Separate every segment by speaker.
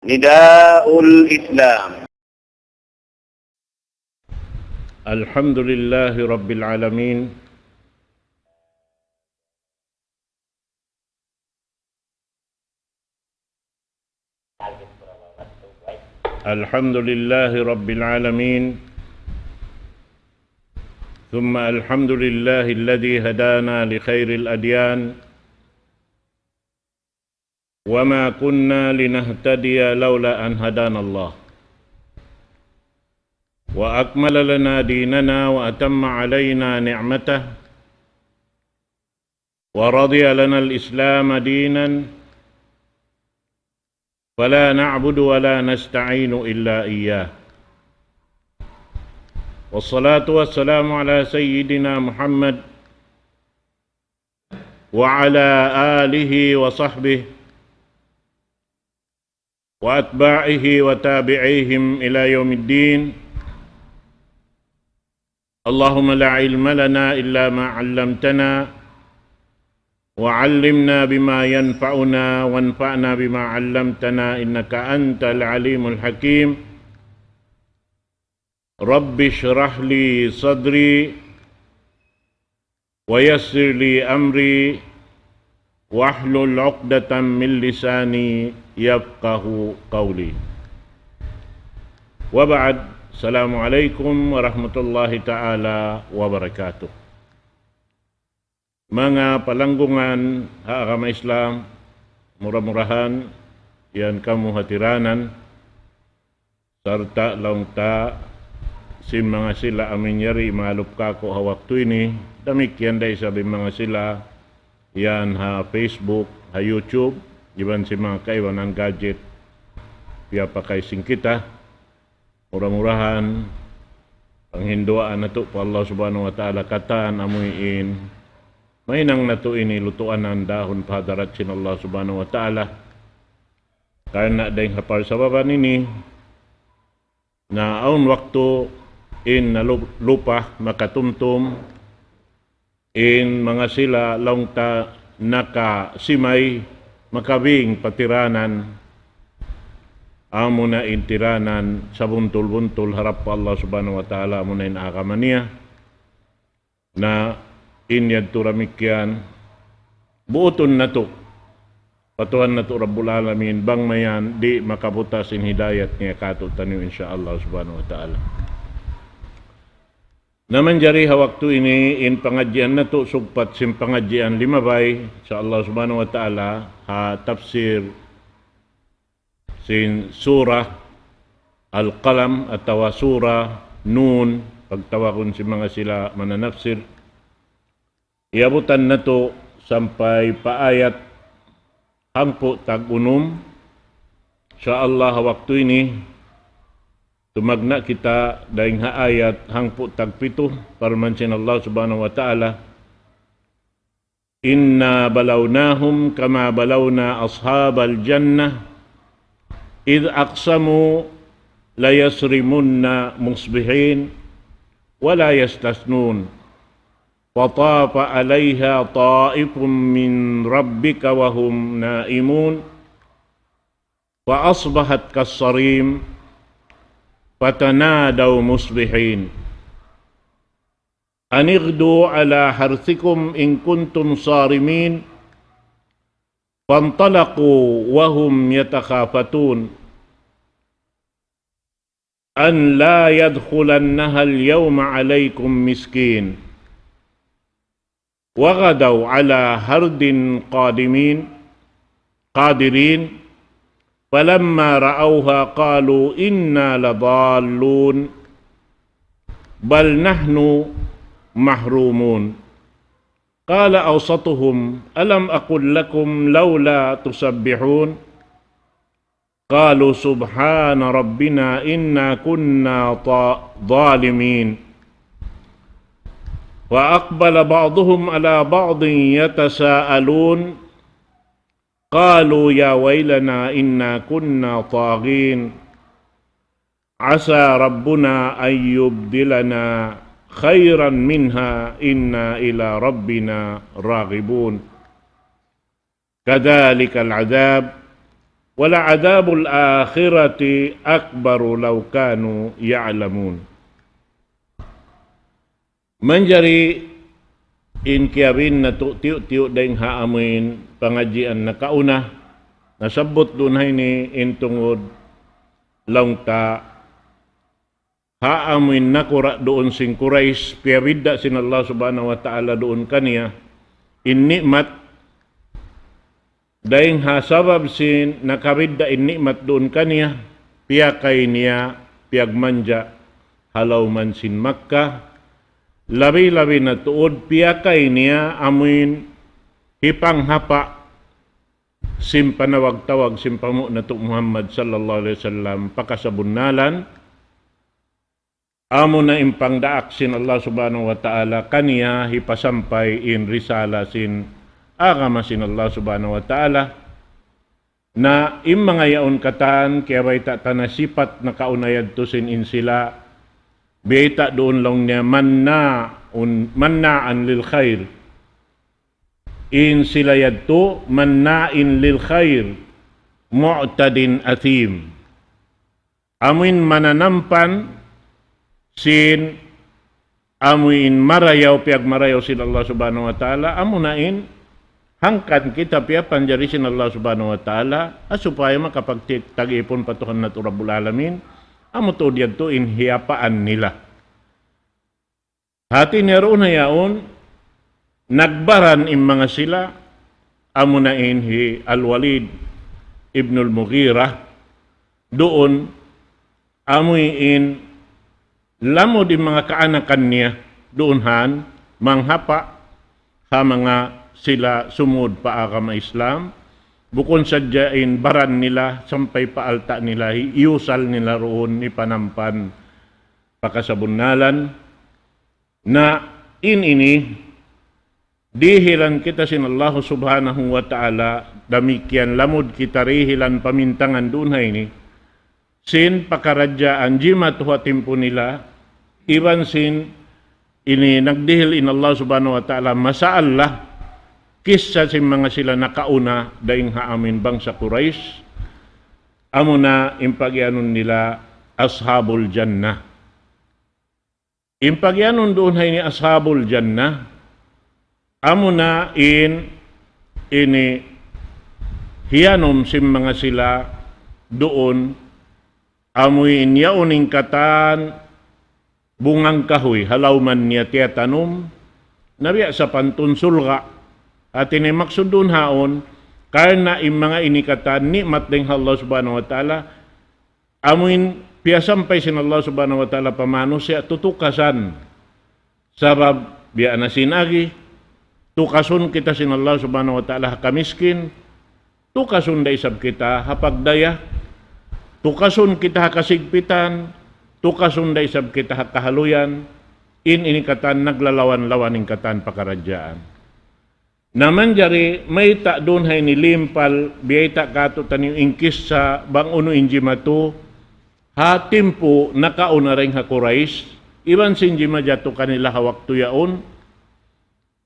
Speaker 1: نداء الإسلام.
Speaker 2: الحمد لله رب العالمين الحمد لله رب العالمين ثم الحمد لله الذي هدانا لخير الأديان وما كنا لنهتدي لولا أن هدانا الله وأكمل لنا ديننا وأتم علينا نعمته ورضي لنا الإسلام دينا فلا نعبد ولا نستعين إلا إياه والصلاة والسلام على سيدنا محمد وعلى آله وصحبه وأتباعه وتابعيهم إلى يوم الدين. اللهم لا علم لنا إلا ما علمتنا وعلمنا بما ينفعنا وانفعنا بما علمتنا إنك أنت العليم الحكيم. رب اشرح لي صدري ويسر لي أمري واحلل عقدة من لساني يفقه قولي. وبعد، Assalamualaikum warahmatullahi ta'ala wabarakatuh. Mga palanggungan agama Islam, murah-murahan yan kamu hatiranan serta laungta sin mga sila amin yari malup kako ha waktu ini. Demikian day sabi mga sila yan ha Facebook, ha YouTube, iban si mga kaiwanan gadget piya pakaising kita. Murah-murahan panghinduaan nato po Allah subhanahu wa ta'ala kataan amuin mainang nato ini lutuan ng dahon pahadarat sin Allah subhanahu wa ta'ala karena dahing hapar sa baban ini na aun waktu in na lupa makatumtum in mga sila longta nakasimay makabing patiranan amo na intiranan sa buntul-buntul harap pa Allah subhanahu wa ta'ala amo na inakamaniya na inyad turamikyan buoton na to patuhan na to Rabbul Alamin bang mayan di makabutasin hidayat niya kato taniw insyaallah subhanahu wa ta'ala. Naman jari ha waktu ini in pangadjian na to sugpat sim pangadjian limabay sa Allah subhanahu wa ta'ala ha tafsir sin surah Al-Qalam atau surah Nun pagtawakon si mga sila mananafsir iabutan na to sampai paayat hangpo tag-unom sa Allah waktu ini tumagna kita daing ayat hangpo tag-pito parman sin Allah subhanahu wa ta'ala inna balawnahum kama balawna ashabal jannah إذ أقسموا ليصرمن مصبحين ولا يستثنون فطاف عليها طائف من ربك وهم نائمون فأصبحت كالصريم فتنادوا مصبحين أن اغدوا على حرثكم إن كنتم صارمين فانطلقوا وهم يتخافتون أن لا يدخلنها اليوم عليكم مسكين وغدوا على هرد قادرين فلما رأوها قالوا إنا لضالون بل نحن محرومون قال أوسطهم ألم أقل لكم لولا تسبحون قالوا سبحان ربنا إنا كنا ظالمين وأقبل بعضهم على بعض يتساءلون قالوا يا ويلنا إنا كنا طاغين عسى ربنا أن يبدلنا خيرا منها إنا إلى ربنا راغبون كذلك العذاب wala adabul akhirati akbaru law kanu ya'lamun. Manjari in kiabin na tiyo daing haamin pangajian na kauna nasabot dunay ni intungod langta haamin nakura doon sing Quraish piyabida sin Allah subhanahu wa ta'ala doon kaniya in nikmat daing hasabab sin nakabida in nikmat doon kaniya piyakay niya piyagmanja halaw man sin Makkah labi-labi na tuod piyakay niya amin hipanghapa simpanawag-tawag simpamo na to Muhammad sallallahu alaihi wasallam pakasabunnalan amo na impang daak sin Allah subhanahu wa ta'ala kaniya hipasampay in risala sin agama sin Allah subhanahu wa ta'ala na mga yaon katan kaya bay tanasipat na kaunayad to sin in sila beta doon lang niya mannaan lil khair in sila yadto mannain lil khair mu'tadin athim amin mananampan sin amin marayaw piag marayaw sin Allah subhanahu wa ta'ala amunain hangkan kita piya panjari sin Allah subhanahu wa ta'ala supaya makapagtag-ipon patuhan na Rabbul Alamin amo to diyadto in hiyapaan nila. Hati niroon na yaon, nagbaran in mga sila, amo na in hi Al-Walid ibn al-Mughirah, doon, amo in lamod in mga kaanakan niya, doon han, manghapa, ha mga sila sumud pa agama Islam, bukon sadyain baran nila, sampay paalta nila, iusal nila roon ni panampan pakasabunnalan, na ini, dihilan kita sin Allah subhanahu wa ta'ala, damikian lamod kita rihilan pamintangan dunay ni, sin pakaradyaan jimat huatimpo nila, iban sin ini nagdihil in Allah subhanahu wa ta'ala, masaallah, kissa si mga sila nakauna daing haamin bangsa Quraish amo na impagyanon nila ashabul jannah impagyanon doon hay ni ashabul jannah amo na ini hiyanom si mga sila doon amoy inyauning katan bungang kahoy halaw man niya tiyatanum nabiya sa pantun sulga at ini maksud doon haon, karena mga inikatan nikmat ng Allah subhanahu wa ta'ala, amuin piyasampay sin Allah subhanahu wa ta'ala pamano siya tutukasan. Sabab, biya na sinagi, tukasun kita sin Allah subhanahu wa ta'ala kamiskin, tukasun da isab kita hapagdaya, tukasun kita kasigpitan, tukasun da isab kita kahaluyan, inikatan naglalawan-lawan ng katan pakaradyaan. Naman jari may ta doon hay nilimpal biyay ta kato tanim ingkis sa bang uno injimatu hatim po nakauna ring ha Quraish iban sinji majato kanila hawak tuyaon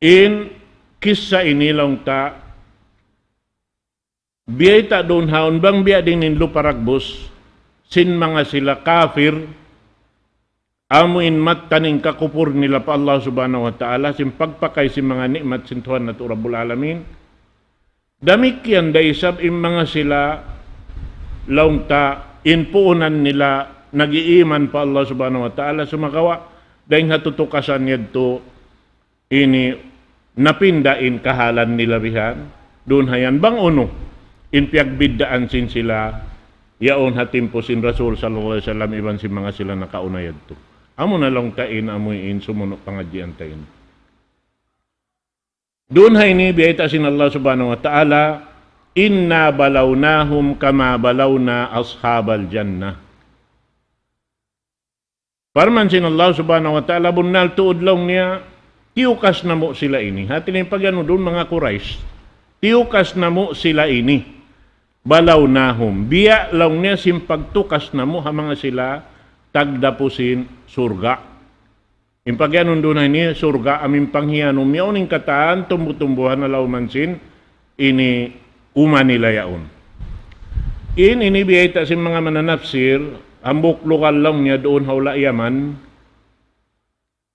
Speaker 2: in kissa inilang ta biyay ta doon haon bang biya din ninlo paragbos sin mga sila kafir amuin mat taning kakupur nila pa Allah subhanahu wa ta'ala sin pagpakay si mga nikmat sin Tuhan na Rabbul Alamin damikyan da isab in mga sila launta inpuunan nila nagiiman pa Allah subhanahu wa ta'ala sumakawa dahil hatutukasan yadto ini napindain kahalan nila bihan doon hayan bang uno in piagbiddaan sin sila yaon hatimpo sin Rasul sallallahu alaihi wasallam iban sin mga sila nakauna yadto amo na lang tain amuin sumunok pangadyan tain. Doon hay ni biyayta sin Allah subhanahu wa ta'ala, inna balawnahum kama balawna ashabal jannah. Parman sin Allah subhanahu wa ta'ala, bunal tuod lang niya, tiukas na mo sila ini. Hatin yung pagano doon mga Quraish, tiukas na mo sila ini. Balawnahum, biya lang niya simpagtukas na mo ha mga sila, tagdapusin surga. Impagyanon doon ni surga aming panghiyanom yauning kataan tumbutumbuhan na laumansin ini uma nila yaon. inibiyay ta si mga mananapsir, ambok lokal lang niya doon haula Yaman,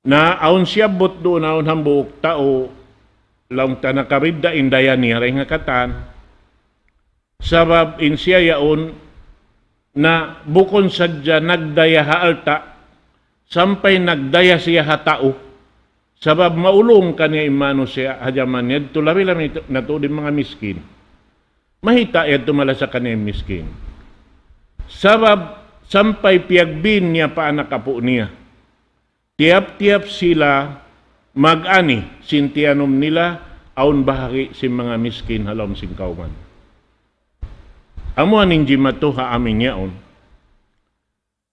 Speaker 2: na aun siyabot doon aun hambuk tao, lang ta nakarida indayan niya rin nga katan, sabab in siya yaon, na bukon sadya nagdaya haalta, sampay nagdaya siya hatao, sabab maulong kanya imano siya hajaman niya, tulabi-lami na to din mga miskin. Mahita yan tumala sa kanya miskin. Sabab, sampay piyagbin niya pa anak kapo niya. Tiap-tiap sila mag-ani, sintianom nila, aun bahagi si mga miskin halom singkauman. Amo aning jimatuha amin yaon.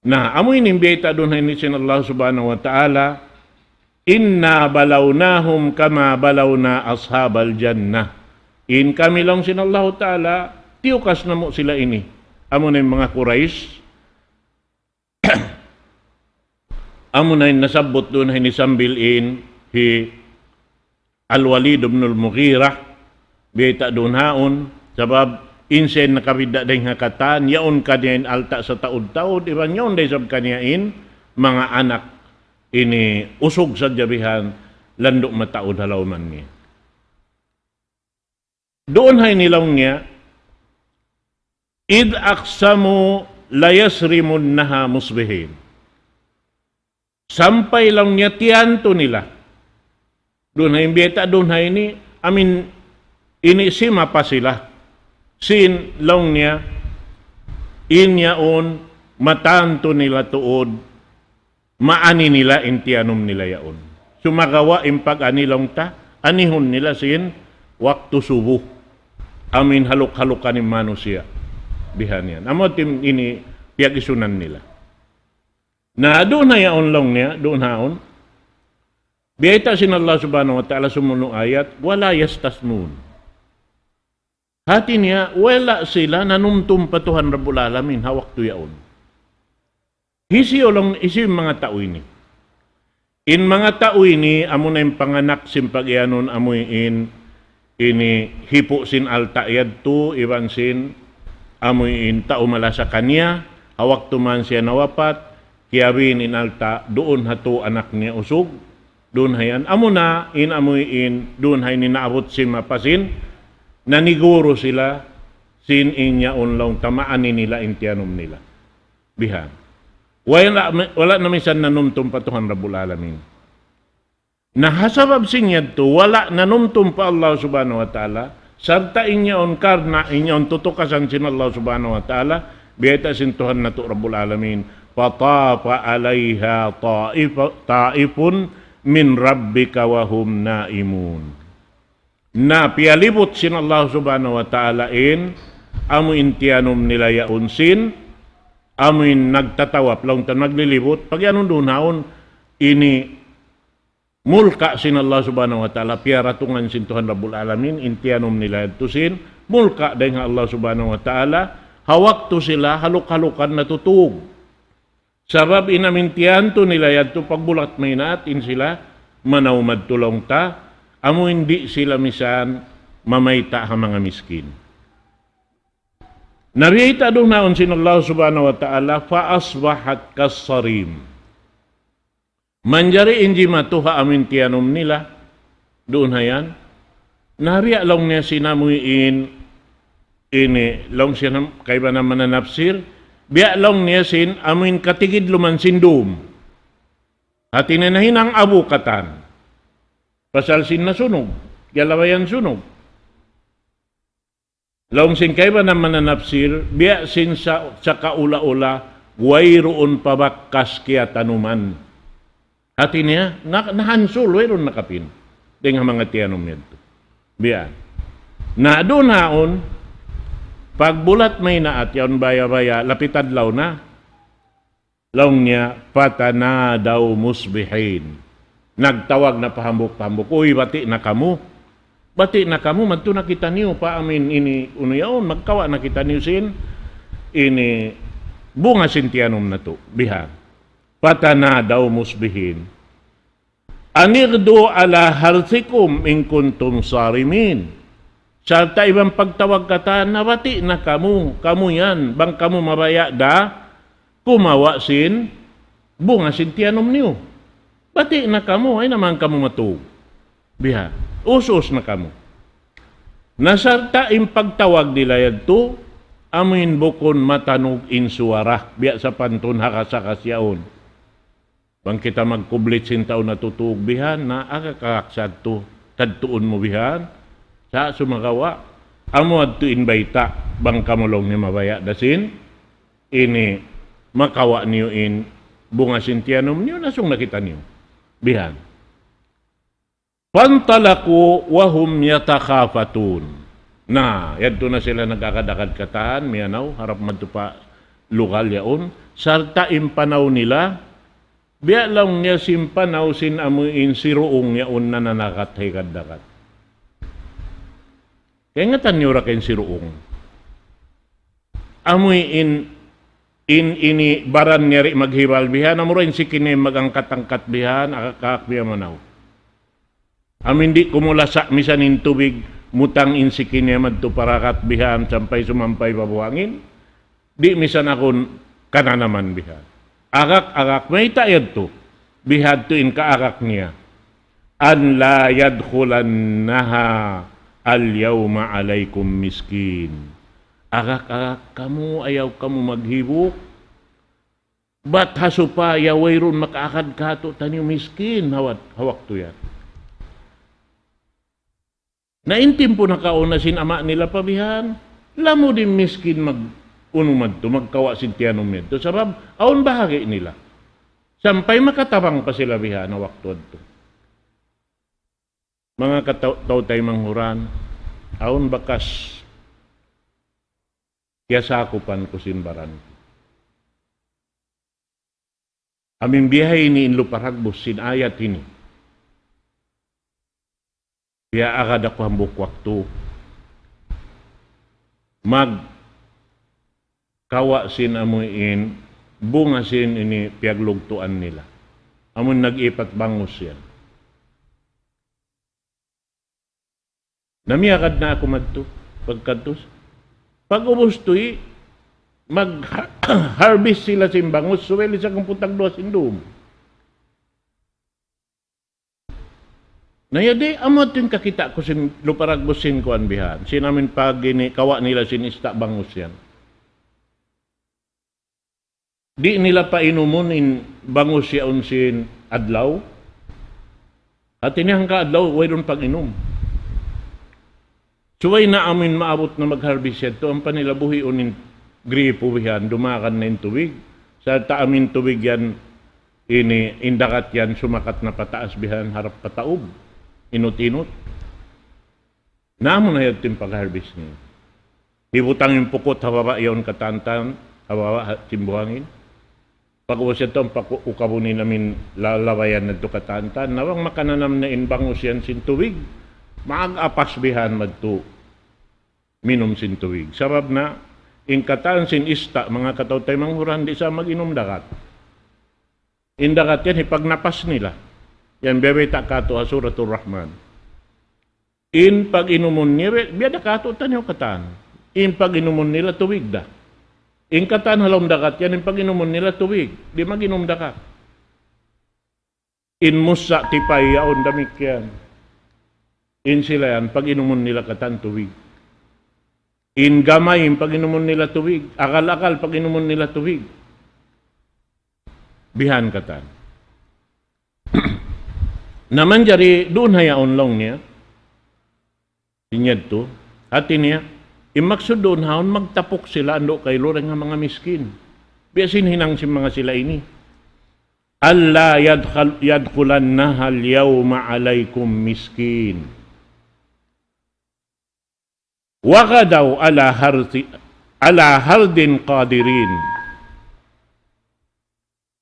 Speaker 2: Na amoy nimbiyata doon na inisin Allah subhanahu wa ta'ala, inna balawnahum kama balawna ashabal jannah. In kami lang sin Allah Ta'ala, tiyukas na mo sila ini. Amo na yung mga Quraysh. Amo na yung nasabot doon na hinisambilin hi Al-Walid ibn al-Mughirah. Biyata doon haon. Sabab, insen nakabida din hakatan. Yaon kanyain alta sa taod-taod. Iban yaon din sab kanyain mga anak. Ini usog sa jabihan. Landok mataod halaw man niya. Doon hay nilang niya, id aksamu layasrimun naha musbihin. Sampay lang niya tiyanto nila. Doon hay biyeta, doon hay ni, inisima pa sila. Sin lang niya, inyaon, matanto nila tuod, maani nila intianom nila yaon. Sumagawa impag anilang ta, anihon nila sin, waktu subuh. Amin haluk-halukan ni manusia. Bihan yan. Amo tim ini piyagisunan nila. Na doon na yaon lang niya, doon haon. Biyata sin Allah subhanahu wa ta'ala sumunong ayat, wala yastasnun. Hati niya, wala sila nanumtum patuhan Rabbul Alamin, hawak to yaon. Hisiyo lang, isi mga tao ini. In mga tao ini, amo na yung panganak simpagyanon amoy ini hipo sin alta yadto iban sin amoy in tao mala sa kanya hawak tuman siya nawapat kiyabin in alta doon hato anak niya usog doon hayan amo na in amoy in doon hay ni naabot sin mapasin naniguro sila sin inya unlong tamaan nila intianom nila bihan wala na minsan nanumtum patuhan Rabbul Alamin. Nahasabab sinyad to, wala nanumtum pa Allah subhanahu wa ta'ala, sarta inyaon karna, inyaon tutukasan sin Allah subhanahu wa ta'ala, biyata sin Tuhan na to Rabbul Alamin, patapa alayha ta'ifun min rabbika wahum naimun. Na pialibot sin Allah subhanahu wa ta'ala amo intianom nila yaon sin, amo nagtatawap, lang tan maglilibot, pag yanon doon haon, ini mulka sin Allah subhanahu wa ta'ala piaratungan sin Tuhan Rabbul Alamin intianom nila ito sin mulka dahil Allah subhanahu wa ta'ala hawak to sila haluk-halukan na tutug sabab inamintianto nila yadto pagbulat may natin sila manawmad tulong ta amo hindi sila misan mamayta ha mga miskin narita doon naon sin Allah subhanahu wa ta'ala fa asbahat kasarim. Manjari inji matuha amin tianom nila, doon hayan, nariya lang niya sinamuin, ini, lang siya kay ba naman nanapsir, biya lang niya sin, amin katigid luman sindum, at inanahin ang abukatan, pasal sin nasunog, yalawayan sunog. Lang sin kay ba naman nanapsir, biya sin sa kaula-ula, wayroon pabakkas kaya tanuman. Hati niya, nahansul, wayroon nakapin. Dengan mga tiyanom niya ito. Biyan. Na doon haon, pagbulat may naat, yaon baya-baya, lapitad law na. Laong niya, patana daw musbihin. Nagtawag na pahambok-pahambok, uy, bati na kamu. Bati na kamu, madto na kita niyo, pa amin ini, yaon, magkawa na kita niyo sin, ini, bunga sin tiyanom na to. Biyan. Patana daw musbihin. Anirdo ala harthikum in kuntum sarimin. Sa ibang pagtawag kata, nawati na kamu yan, bang kamu mabaya da, kumawa sin, bunga sin tiyanom niyo. Bati na kamu, ay naman kamu matug. Biha, usos na kamu. Nasarta im pagtawag nila yadto, amin bukon matanog insuara, biya sa pantun hakasakasyaon. Bang kita magkublit sin taon na tutug bihan, na akakaksad to, tadtuon mo bihan, sa sumagawa, amo adto inbayta, bang kamulong ni mabaya dasin, ini makawa niyo in bunga sintianom niyo, nasong nakita niyo. Bihan. Pantalaku wahum yatakhafatun. Na, yadto na sila nagkakadakad katahan, miyanaw, harap madtupa lokal yaon, sarta impanaw nila, biya lang niya simpanaw sin amuin siruong yaon na nanakathikad-dakat. Kaya nga tanyo ra kayo siruong. Amoy ini baran niya rin maghibal bihan, amurin si kini magangkat-angkat bihan, akakak biya manaw. Amin di kumulasa misan in tubig, mutang in si kini madtuparakat bihan, sampay sumampay pabuhangin, di misan akon kananaman bihan. Akak-akak, may tayad to, bihad to in kaakak niya. An la yadkhulannaha al-yawma alaykum miskin. Akak-akak kamu, ayaw kamu maghibok. Ba't haso pa, yaway ron makaakad kato, tanyo miskin, hawak to yan. Naintim po na kauna sin ama nila pabihan, lamo din miskin mag-unumad to, magkawa sin tiyanom nito. Sabab, aon bahagi nila. Sampay makatabang pa sila bihan, hawak to. Mga kataw-tay manghuran, aon bakas kiyasakupan ko sinbaran. Aming biyahe ni inluparagbos sin ayat ini. Kaya agad ako hambuk waktu. Kawa sin amuin, bunga sin ini piaglugtuan nila. Amun nag-ipat bangus yan. Namiyakad na ako madto, pagkadtos. Pag ubos to'y, mag-harvest sila sa bangus, suweli sa kumputang doas indum. Nayade, amot yung kakita ko sin luparagbosin ko anbihan. Sinamin pag kawa nila sinista bangus yan. Di nila pa inumon in bangus yaon sin adlaw. At inihang ka adlaw, way ron pag inom. Suway na amin maabot na mag-harvest yan. Ito ang panilabuhi unin gripo yan, dumakan na yung tubig. Sa taamin tubig yan, indakat yan, sumakat na pataas bihan, harap pataob. Inut-inut. Naamo na yung pag-harvest niya. Ibutang yung pukot, hababa yon katantan, hababa timbuhangin. Pag-uwas ito, ang ukabunin namin lalawayan na ito katantan, nawang makananam na inbangus yan sin tubig. Maag-apas bihan madto minom sin tubig. Sabab na, ingkatan sin ista, mga kataw-tay manghuran, di sa mag-inom dakat. Indakat yan, ipagnapas nila. Yan, bebeta kato Suratul Rahman. In pag-inumon nila, biyada kato tanyo katan. In pag-inumon nila, tubig da. In katan halom dakat yan, in pag-inumon nila, tubig. Di mag-inom dakat. In musa tipay yaon damik yan. In sila yan, pag-inumon nila katan, tubig. In gamay, pag-inumon nila tubig. Akal-akal, pag-inumon nila tubig. Bihan katan. Naman jari doon hayaon long niya. Sinyad to. At niya, imaksud doon haon magtapok sila ando kay loreng nga mga miskin. Biasin hinang si mga sila ini. Alla yadkhulannaha al-yawma alaykum miskin. Waka daw ala hardin qadirin.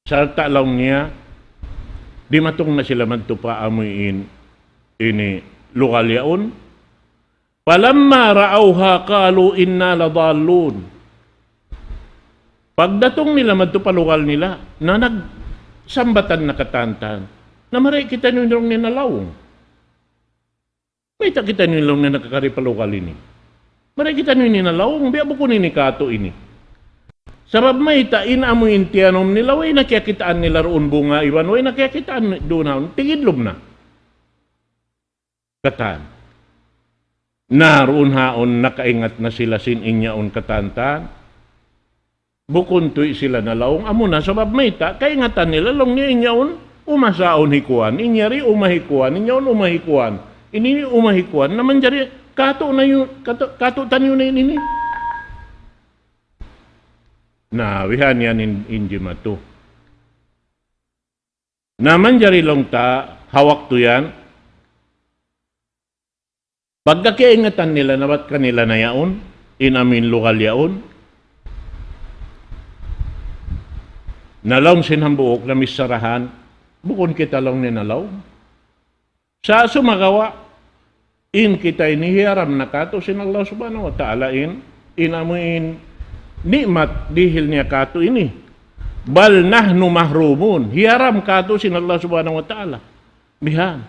Speaker 2: Sarta lang niya, di matong na sila magtupa amuin ini lokal yaon. Palamma ra'awha qalu inna ladallun. Pagdatong nila magtupa lokal nila, na nagsambatan na katantan, na maray kita nung ninalawong. May kita nilong na nakakaripalokal ini. Mara kita nini na lawong, biya buko nini kato ini. Sabab may tain amo intianom nila, way nakiyakitaan nila roon bunga, iwan, way nakiyakitaan doon na, tigidlom na. Katan. Naroon haon, nakaingat na sila sin inyaon katantan. Bukon tuy sila na lawong, amo na, sabab may kaingatan nila, long niya inyaon, umasaon hikuan, inyari umahikuan, inyaon umahikuan. Ini umahikuan, naman jari, kato na yun, kato tanyo na yun ini. Na wihan yan inji mato. Naman jari long ta, hawak to yan. Pagkakiingatan nila na ba't kanila na yaon, inamin lokal yaon. Nalawng sinhambuok na misarahan, bukon kita lang ni nalaw. Sa sumagawa, in kita inihiram na kato sin Allah subhanahu wa ta'ala inamuin nikmat dihil niya kato ini. Bal nahnu mahrumun. Hiyaram kato sin Allah subhanahu wa ta'ala. Bihan.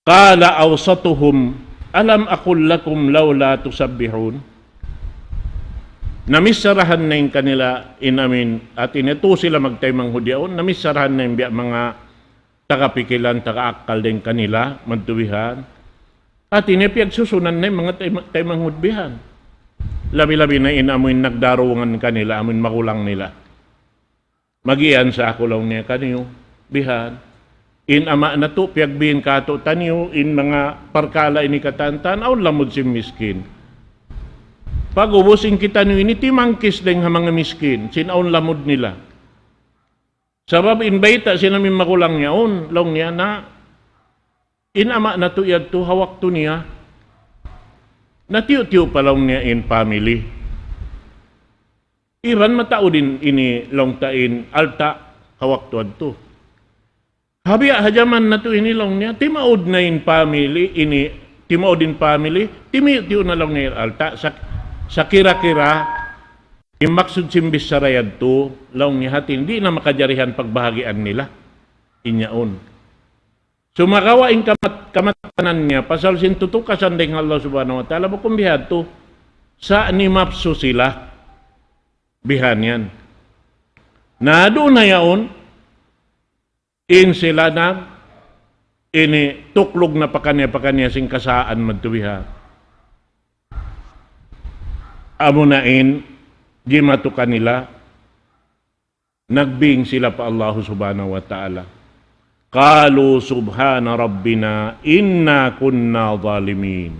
Speaker 2: Qala awsatuhum alam aqul lakum lawla tusabbihun. Namisarahan na yung kanila inamin at ito sila magtaymang hudyaon. Namisarahan na yung mga tagapikilan, tagaakal din kanila, magtuwihan. At inipiyag susunan na yung mga taymang hudbihan. Labi-labi na inamoy nagdarungan kanila, amoy makulang nila. Magian sa ako lang niya kaniyo, bihan. In ama na to, piyagbihin kato taniyo, in mga parkala ini katantan, aw lamod si miskin. Pag ubusin kita niyo, ini timangkis din nga mga miskin, sinaon lamod nila. Sabab inbaita sinamin makulang niya, long niya na, inama na to yad to, hawak to niya. Natiyo-tiyo pa lang niya in family. Iran matao din ini long tain alta, hawak to ad to. Habi hajaman na to ini long niya, timaod na in family, ini, timaod in family, timiyo-tiyo na lang niya alta. Sa kira-kira, imaksud simbis sa rayad to, long niya hatin, di na makajarihan pagbahagian nila. Inyaon. Sumakawain kamatanan niya, pasal sintutukasan din Allah subhanahu wa ta'ala, bukong bihad to, sa nimapso sila, bihan yan. Na doon na yaon, in sila na, ini tuklog na pakanya sing kasaan magtubiha. Amo na in, di matukan nila, nagbing sila pa Allah subhanahu wa ta'ala. Qalu subhana rabbina inna kunna zalimin.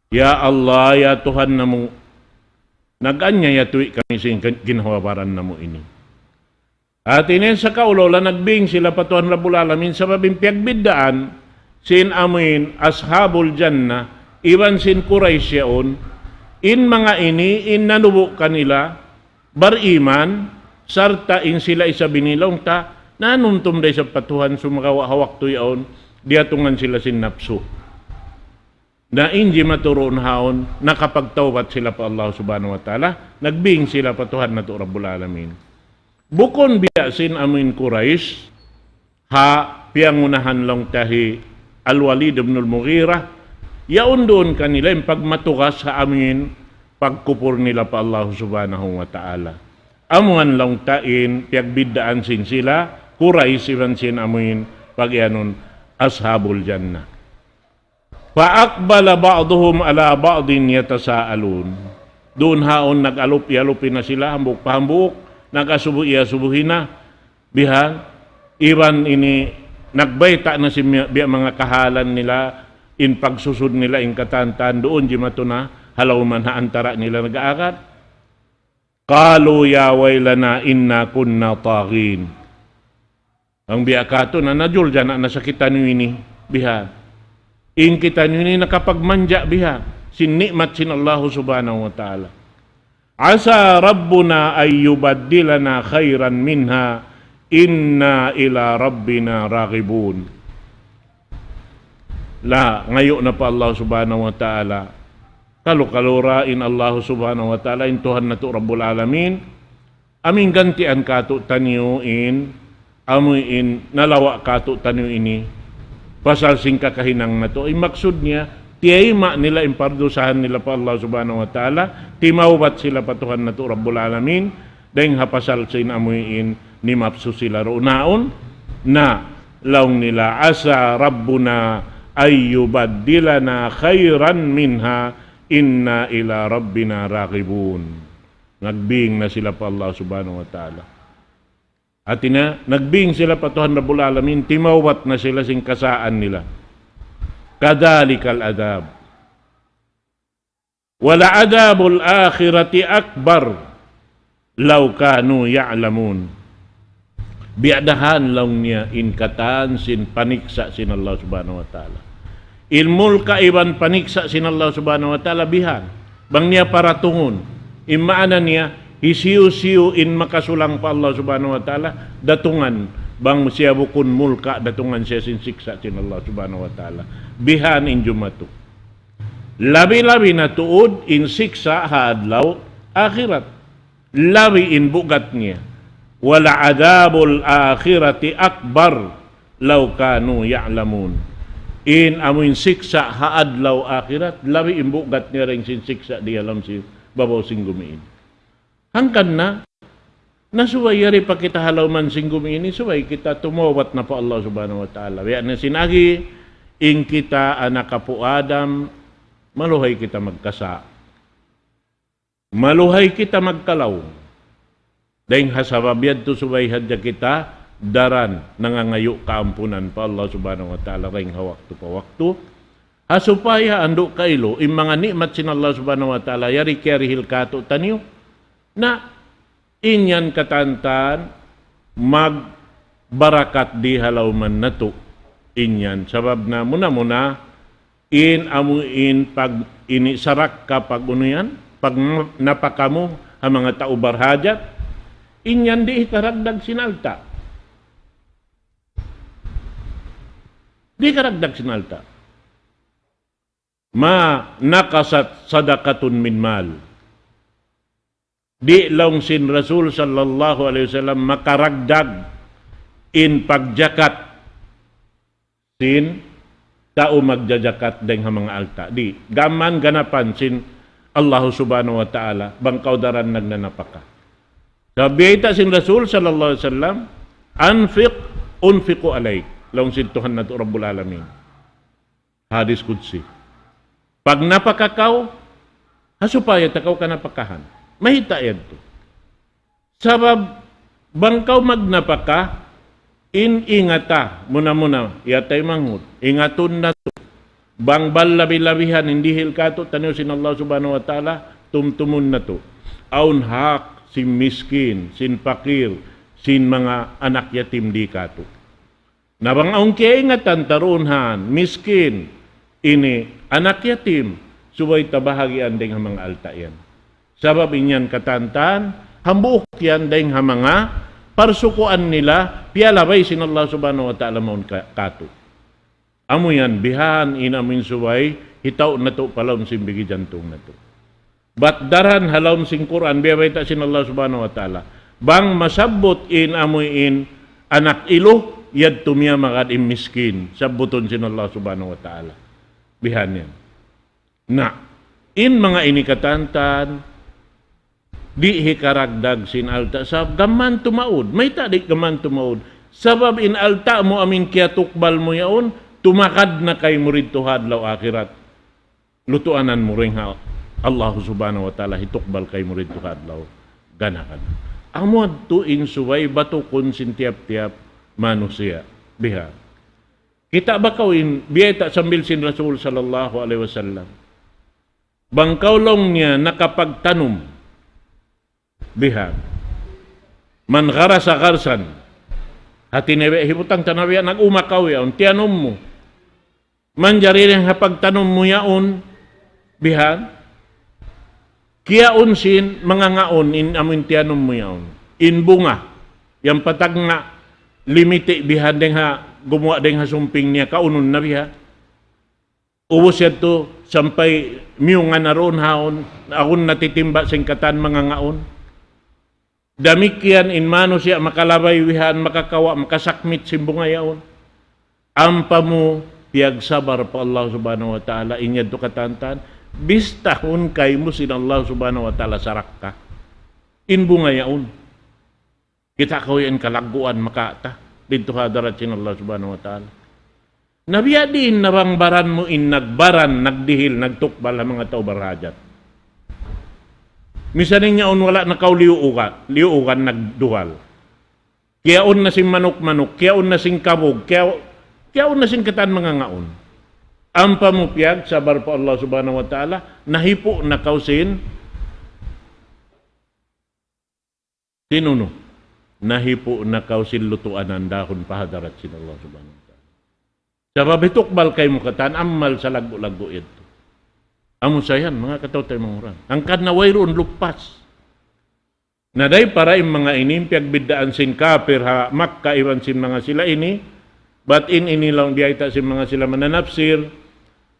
Speaker 2: Ya Allah, ya Tuhan namo, nag-anya yatuwi kami sa ginawabaran namo ini. At inin sa kaulola, nagbing sila patuhan Rabbul Alamin sa babimpiag biddaan, sin amin ashabul janna, iwan sin Quraish yaon, in mga ini, in nanubo kanila, bariman, sarta in sila isa binilong ta, nanuntum day sa patuhan sumakawa-hawak to yaon, diatungan sila sin napso. Na inji maturoon haon, nakapagtawbat sila pa Allah subhanahu wa ta'ala, nagbing sila patuhan na to Rabbul Alamin. Bukon biya sin amin Quraish, ha piangunahan lang tahi Al-Walid ibn al-Mughirah, yaon doon kanila yung pagmatukas sa amin, pagkupur nila pa Allah subhanahu wa ta'ala. Amuan lang tain, piagbiddaan sin sila, Quraish iban sin amin, pag-ianon, ashabul jannah. Fa'akbala ba'duhum ala ba'din yatasaalun. Doon haon nag-alup-alupin na sila, hambuk-pahambuk, nag-asubuhi-asubuhi na, bihan, iban ini, nagbayta na si mga kahalan nila, in pagsusud nila, in katantan, doon di mato na, halaw man haantara nila nag-aakat. Qalu ya waylana inna kunna taghin. Ang biakato na najul dyan na nasakitan nyo ini, bihan. In kita nyo ini nakapagmanja, bihan. Sin nikmat sin Allah subhanahu wa ta'ala. Asa Rabbuna ay yubaddilana khairan minha inna ila Rabbina raghibun. Ngayon na pa Allah subhanahu wa ta'ala, kalukalaurain Allah subhanahu wa ta'ala, in Tuhan na to Rabbul Alamin, aming gantian kato tanyo in amuin nalawa kato tanyo ini pasal sing kakahinang na to. Ay maksud niya, tiyayma nila impardusahan nila pa Allah subhanahu wa ta'ala, timawbat sila patuhan na to Rabbul Alamin, dahil hapasal sin amuin ni mapso sila roon na laong nila asa Rabbuna ayyubaddilana khairan minha inna ila rabbina raqibun. Nagbing na sila pa Allah subhanahu wa ta'ala. At nagbing sila pa Tuhan Rabbul Alamin, timawat na sila sing kasaan nila. Kadalikal adab. Wala adabul akhirati akbar law kanu ya'lamun. Biadahan lang niya inkatan sin paniksa sin Allah subhanahu wa ta'ala. Ilmul kaiban paniksa sin Allah subhanahu wa ta'ala bihan. Bang niya para tungon. Imaana niya, isiu-siu in makasulang pa Allah subhanahu wa ta'ala, datungan. Bang siya bukun mulka, datungan siya sin siksa sin Allah subhanahu wa ta'ala. Bihan in jumatu. Labi-labi na tuod in siksa hadlaw akhirat. Labi in bugat niya. Wala adabul akhirati akbar law kanu ya'lamun. In amuin siksa haadlaw akhirat, labi imbugat niya rin sin siksa di alam si babaw sing gumiin. Hangkan na, nasuwayari pa kita halaw man sing gumiin, suway kita tumawat na po Allah subhanahu wa ta'ala. Kaya na sinagi, in kita anak kapo Adam, maluhay kita magkasa. Maluhay kita magkalaw. Dahil hasababiyad to suway hadya kita, daran nangangayo kaampunan pa Allah subhanahu wa ta'ala ring hawakto pa wakto. Hasupaya ando kailo, yung mga nikmat sin Allah subhanahu wa ta'ala, yari kerihil kato tanyo, na inyan katantan, magbarakat di halawman na to, inyan. Sabab na muna, in amuin pag inisarak ka pag unuyan, pag napakamo ang mga tao barhajat, inyan di ikaragdag sinalta. Di karagdag sinalta. Ma nakasat sadakatun min mal. Di lang sin Rasul sallallahu alaihi wasallam makaragdag in pagjakat sin tao magjajakat deng mga alta. Di gaman ganapan sin Allah subhanahu wa ta'ala bangkaw daran nagnanapaka. Sabi ita sin Rasul sallallahu alaihi wasallam, anfiq unfiqu alaik. Laong sintuhan na ito Rabbul Alamin. Hadis Qudsi. Pag napakakaw, hasupaya takaw ka napakahan. Mahita yan to. Sabab, bangkaw magnapaka, ingata, muna, yatay manghut, ingatun na to. Bang labi-labihan, hindi hilkato, tanyo sin Allah subhanahu wa ta'ala, tumtumun na to. Aun hak, sin miskin, sin pakir, sin mga anak yatim di kato. Nabang ang kiingatan tarunhan, miskin, ini, anak yatim, subay tabahagian ding mga alta yan. Sabab inyan katantan, hambuok yan ding mga parsukuan nila, pialabay sin Allah subhanahu wa ta'ala maun kato. Amo yan, bihan, inamin subay, hitaw na to palawm simbigi jantong na to. Bat daran halawm sing Quran, biyabay ta sin Allah subhanahu wa ta'ala. Bang masabot in amuin anak ilo, yad tumya makadim miskin sa buton sin Allah subhanahu wa ta'ala. Bihan yan. Na, in mga inikatantan, di hikaragdag sin alta sa gaman tumaod. May tadik gaman tumaod. Sabab in alta mo amin kaya tukbal mo yaon, tumakad na kay murid tuhad law akhirat. Lutuanan mo rin ha, Allah subhanahu wa ta'ala hitukbal kay murid tuhad law ganakan. Amod to in suway batukon sin tiap-tiap manusia, biha. Kita ba kawin, biyeta sambil sin Rasul sallallahu alaihi wasallam. Bangkaw long niya nakapagtanong, biha. Man garasa garsan, hati nebe hibutang tanawiya, nag-umakaw yaon, tiyanom mo. Man jari rin hapagtanong mo yaon, biha. Kiyaon sin, mga ngaon, in amin tiyanom mo yaon. In bunga, yang patag nga, limiti bihan deng ha gumawa deng ha sumping niya kaunon na biha. Ubos yan to sampay miyo nga naroon haon akon natitimba sing katan mga ngaon. Damikian in mano siya makalabay wihan, makakawa, makasakmit simbungayaon. Ampa mo piyagsabar pa Allah subhanahu wa ta'ala inyad to katantan, bistahon kay mo sin Allah subhanahu wa ta'ala sarak ka. Inbungayaon. Kita ko yan kalaguan makata. Dito hadarat sin Allah subhanahu wa ta'ala. Nabiya din narangbaran mo in nagbaran, nagdihil, nagtukbal ang mga tao barhajat. Misaning niya wala nakaw liuugan nagduhal. Kiyaon na sing manok-manok, kiyaon na sing kabog, kiyaon na sing katan mga ngaon. Ampa mo piyag, sabar po Allah subhanahu wa ta'ala, nahipo na kausin, sinuno, nahipo na kausin lutuan ang dahon pahadarat sin Allah subhanahu wa ta'ala. Sabab itukbal kay mo katan, amal sa lago-lago ito. Amo sayan, mga katawtay manguran. Ang kadnaway roon lupas. Naday para yung mga inimpiag bidaan sin kapir ha makkaiwan sin mga sila ini, but in ini lang biyayta sin mga sila mananapsir,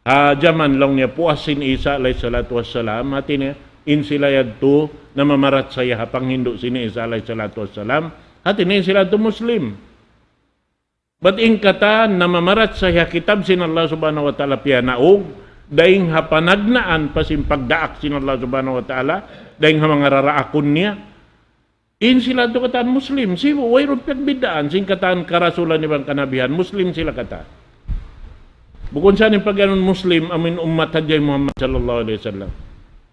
Speaker 2: ha jaman lang niya puasin Isa alayhi salatu wassalam, hati niya in sila yadto na mamarat saya hapang hindo sin Isa alayhi salatu wassalam, hati niya sila to Muslim. But in kata na mamarat saya kitab sin Allah subhanahu wa ta'ala piyanaog, daing hapanagnaan pasim pagdaak sin Allah subhanahu wa ta'ala, daing mga raraakon niya, in sila to kataan Muslim, sibo, wayron pagbidaan, sing kataan karasulan ni bang kanabihan, Muslim sila kata. Bukon saan yung pagyanon Muslim, amin ummat hadjay Muhammad sallallahu alaihi wasallam,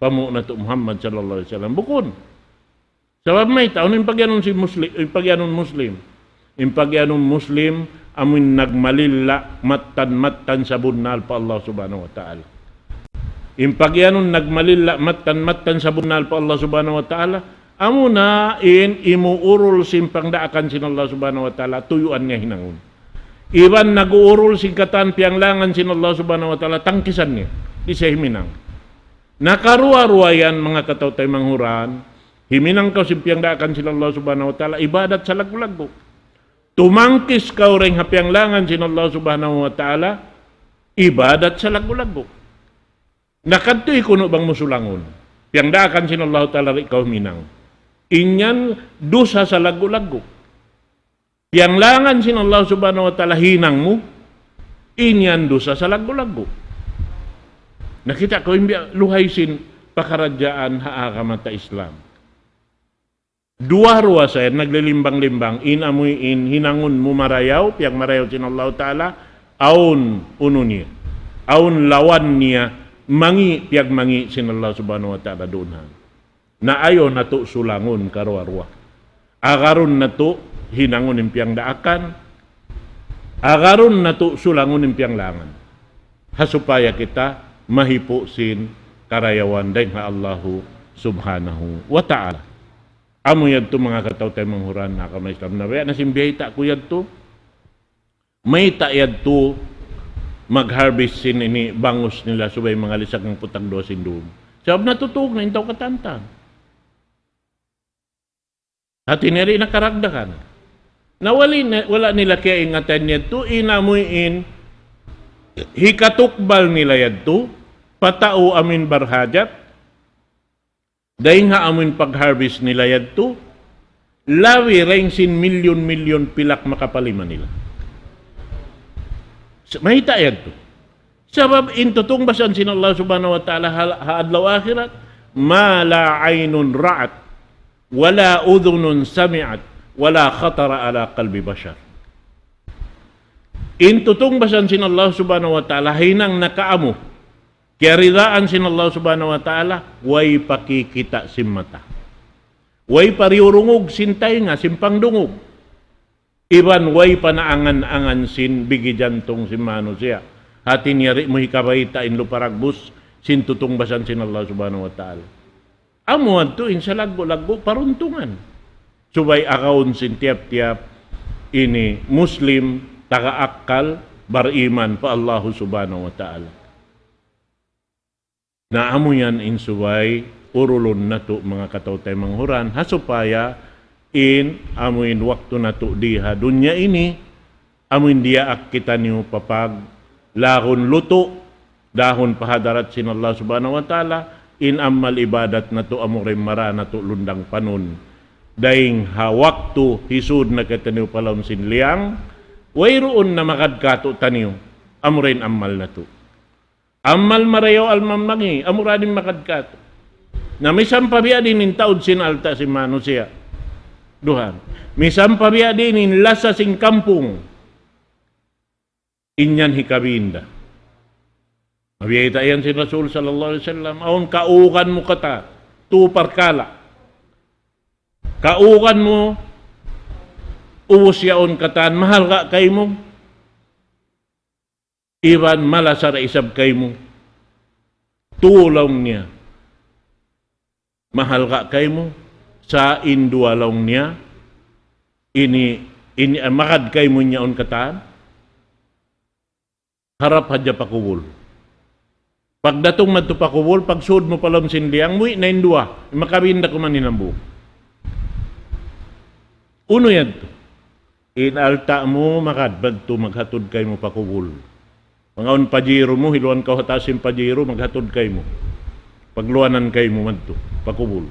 Speaker 2: pamu na to Muhammad sallallahu alaihi wasallam, bukon. Sabab may taon yung pagyanon si Muslim, yung pagyanon Muslim, yung pagyanon Muslim, amin nagmalilla matan sa bunal pa Allah subhanahu wa ta'ala. Impagyanon nagmalilla matan sa bunal pa Allah subhanahu wa ta'ala, amo na in imuurol simpang daakan sin Allah subhanahu wa ta'ala, tuyuan nga hinangon. Iban naguurol singkatan pianglangan sin Allah subhanahu wa ta'ala, tangkisan niya, di siya himinang. Nakaruwa-ruwa yan mga katawtay manghuran, himinang ka simpiang daakan sin Allah subhanahu wa ta'ala, ibadat sa lagu-lagu. Tumangkis ka ring hapianglangan sin Allah subhanahu wa ta'ala, ibadat sa lagu-lagu. Nakadto'y kuno bang musulangon, piangdakan sin Allah ta'ala ikaw minang. Inyan dusa sa lagu-lagu. Pianglangan sin Allah subhanahu wa ta'ala hinang mo, inyan dusa sa lagu-lagu. Nakita ko luhay sin pakaradyaan haakamata Islam. Dua ruwa saya naglilimbang-limbang inamoy in hinangon mo marayaw piyang marayaw sin Allah ta'ala aun uno niya aun lawan niya mangi piyag mangi sin Allah subhanahu wa ta'ala doon na ayo na to sulangon karwa-ruwa agaron na to hinangon in piyang daakan agaron na to sulangon in piyang langan hasupaya kita mahipo sin karayawan dahin ha Allahu subhanahu wa ta'ala. Amo yad to mga katawtay manghuran na kamay Islam na na simbiyay ta ko yad to. May ta yad to mag-harvest sin ini bangus nila subay mga lisag ng putang dosin doon. Sabab natutog na intaw katantang. At ineri nakaragdakan. Wala nila kaya ingatan yad to, inamuin hikatukbal nila yad to, patao amin barhajat, dahil nga amin pag-harvest nila yadto, lawi ring sin milyon-milyon pilak makapalima nila. Mahita yadto. Sabab intutong basan sin Allah subhanahu wa ta'ala haadlaw akhirat, ma la aynun ra'at, wala udhunun sami'at, wala khatara ala qalbi bashar. Intutong basan sin Allah subhanahu wa ta'ala hinang nakaamo, kaya ridaan sin Allah subhanahu wa ta'ala, way pakikita sim mata. Way pariurungog sin tainga, simpang dungog. Iban way panaangan-angan sin bigi jantong sin mano siya. Hati niyari mo hikabayta in luparagbus, sin tutong basan sin Allah subhanahu wa ta'ala. Amuad to in sa lagbo-lagbo, paruntungan. Subay akaon sin tiap-tiap, ini Muslim, taga-akkal, bariman pa Allah subhanahu wa ta'ala. Na amo yan in subay urulon na to mga katawtay manghuran hasupaya in amuin waktu na to diha dunya ini amuin dia ak kita niyo papag lahon luto dahon pahadarat sin Allah subhanahu wa ta'ala in amal ibadat na to amore mara na to lundang panon daing hawaktu hisud na kataniw palom sinliang, wayroon na makadkato taniw, amurin amal na to. Amal marayaw almamangi, amuradin makadkato. Na misam pabiya din in taod sinalta si Mano siya. Duhan. Misam pabiya din in lasa sing kampung. Inyan hikabinda. Mabiyita yan si Rasul sallallahu alaihi wasallam. Aon kaukan mo kata, tupar kala. Kaukan mo, uwos yaon katan, mahal ka kay mo. Iban malasar isab kay mo. Tulong niya. Mahal ka kay mo. Sa indualong niya. Ini makad kay mo niya on katan. Harap hadya pakubul. Pagdatong matupakubul, pagsud mo palam sindiang, muwi na indua. Makabinda ko man nilambu. Uno yan to. Inalta mo, makadbad to, maghatod kay mo pakubul. Pangaon pajiro mo, hiluan ka hatasin pajiro, maghatod kay mo. Pagluanan kay mo man to, pakubul.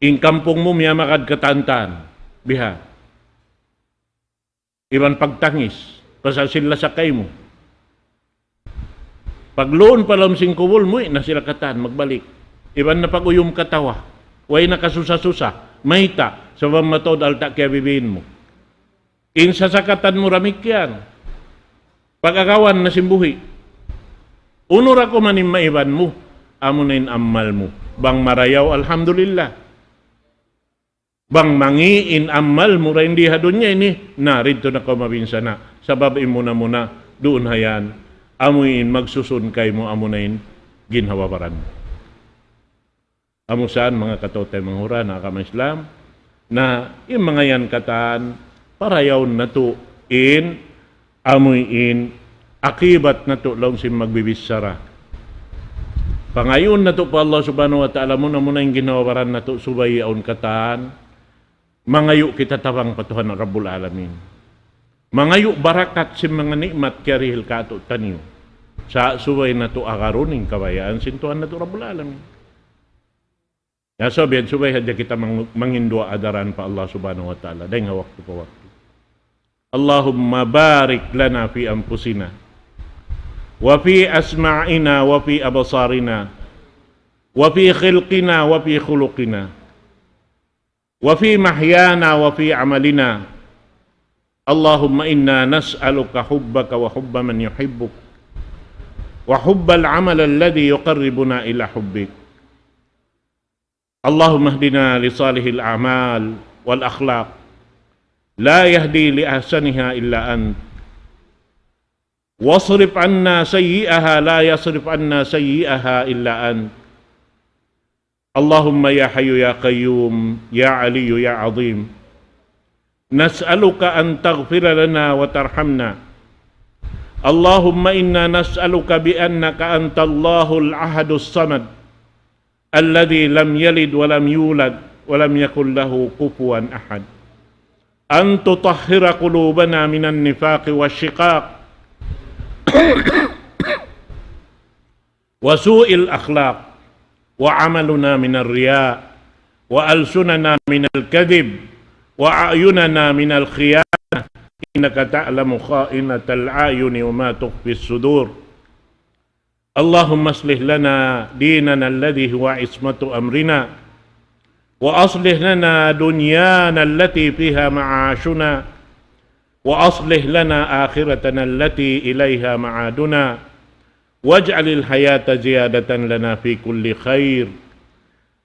Speaker 2: In kampong mo, miya makad katantan, biha. Iban pagtangis, pasasila sa kay mo. Pagloon palam sing kubul mo, na sila katan, magbalik. Iban na pag-uyom katawa, way nakasusa-susa, mahita, sa matod alta kaya bibihin mo. In sasakatan mo ramik yan. Pag-agawan na simbuhi. Unura ko manim maiban mo, amo na amal mo. Bang marayaw, alhamdulillah. Bang mangiin amal mo, rin di hadon niya ini, narito na ko mabinsa na. Sabab muna doon hayan. Amuin magsusun kay mo amunain ginhawabaran. Amo saan mga katotay manghura na kama Islam na yung mga yan katan parayaw na to amuin akibat na to lang si magbibisara. Pangayon na to pa Allah subhanahu wa ta'ala mo na muna yung ginawabaran na to subayaon katan mangayo kita tabang patuhan ng Rabbul Alamin. Mangayo barakat si mga nikmat karihil kato taniyo. Sa subay na to akaruning kabayaan sintuhan na to Rabbul Alamin. Nasabihan subay hadya kita mangindua adaran pa Allah subhanahu wa ta'ala. Dahil nga waktu pa waktu. Allahumma barik lana fi anfusina. Wa fi asma'ina wa fi abasarina. Wa fi khilqina wa fi khuluqina. Wa fi mahyana wa fi amalina. Allahumma inna nas'aluka hubbaka wa hubba man yuhibbuk wa hubbal amal alladhi yuqarribuna ila hubbik. Allahumma hdina li salihil a'mal wal akhlaq la yahdi li ahsaniha illa ant wasrif anna sayyi'aha la yasrif anna sayyi'aha illa ant. Allahumma ya hayyu ya qayyum ya aliyyu ya azim nas'aluka an taghfira lana wa tarhamna. Allahumma inna nas'aluka bi annaka antallahul ahadus samad alladhi lam yalid wa lam yulad wa lam yakul lahu kufuwan ahad. An tutahhira qulubana minan nifaqi wasyiqaq wa su'il akhlaq wa amaluna minar riya wa alsunana minal kadhib wa a'yunana minal khiyana innaka ta'lamu kha'inatal a'yuni wa ma tukhfi as-sudur. Allahumma aslih lana dinana alladhi huwa ismatu amrina wa aslih lana dunyana allati fiha ma'ashuna wa aslih lana akhiratana allati ilayha ma'aduna waj'alil hayata ziyadatan lana fi kulli khair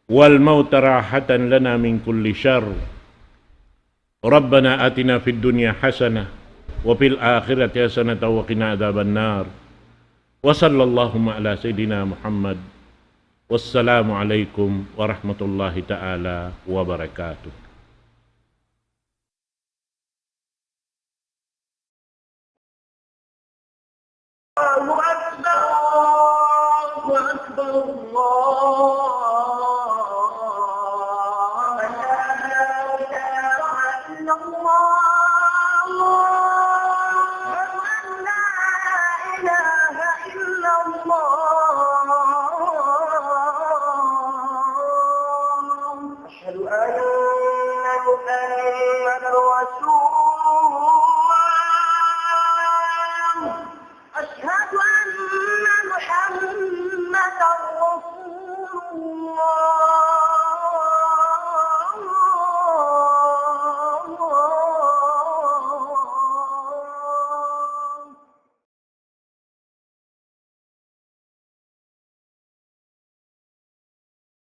Speaker 2: wal mauta rahatan lana min kulli syarr. Rabbana atina fid dunya hasanah wa fil akhirati hasanah wa qina adzaban nar. Wa sallallahu ala sayidina Muhammad. Wassalamu alaikum warahmatullahi taala wabarakatuh.
Speaker 1: Allahu Akbar, Allahu Akbar, Allah. أشهد أن الله